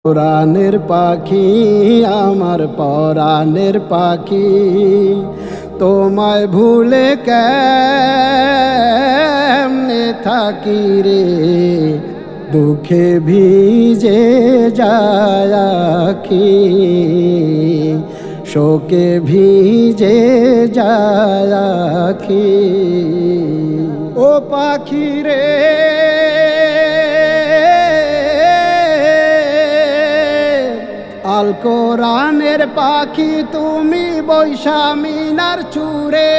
পরাণের পাখি আমার পরাণের পাখি তোমায় ভুলে কেমনে থাকি রে দুঃখে ভিজে যায় আখি শোকে ভিজে যায় আখি ও পাখি রে আল কোরআনের পাখি তুমি বৈশা মিনার চূড়ে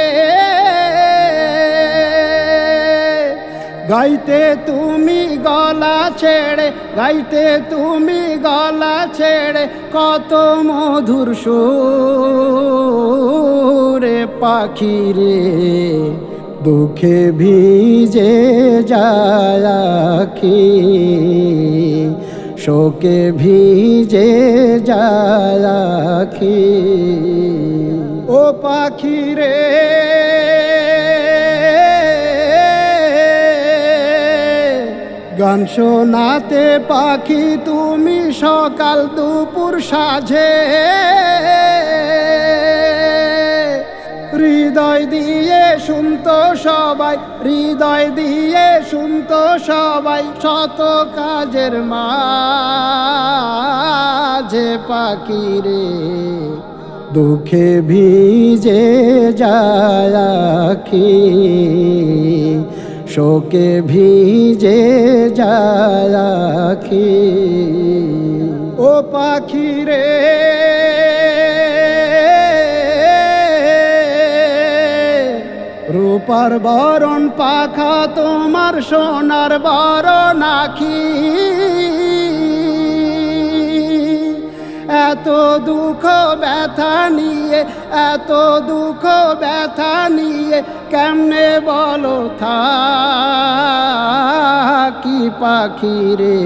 গাইতে তুমি গলা ছেড়ে গাইতে তুমি গলা ছেড়ে কত মধুর সুরে পাখি রে দুঃখে ভিজে যায় আখি শোকে ভিজে যায় আখি ও পাখি রে গান শোনাতে পাখি তুমি সকাল দুপুর সাঁঝে হৃদয় দিয়ে শুনতো সবাই হৃদয় দিয়ে শুনতো সবাই শত কাজের মাঝে পাখি রে দুঃখে ভিজে যায় আখি শোকে ভিজে যায় আখি ও পাখি রে রূপার বরণ পাখা তোমার সোনার বরণ আখি এত দুঃখ ব্যথা নিয়ে এত দুঃখ ব্যথা নিয়ে কেমনে বলো থাকি পাখি রে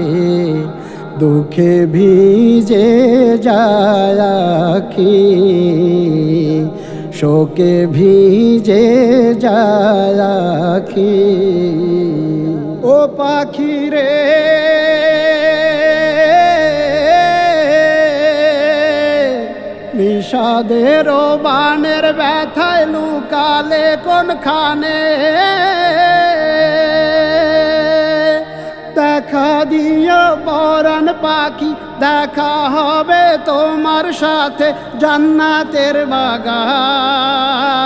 দুঃখে ভিজে যায় আখি শোকে ভিজে যায় আখি ও পাখি রে বিষাদের বানের ব্যথায় লুকালে কোনখানে দেখা দিও পরাণ পাখি দেখা হবে তোমার সাথে জান্নাতের বাগান।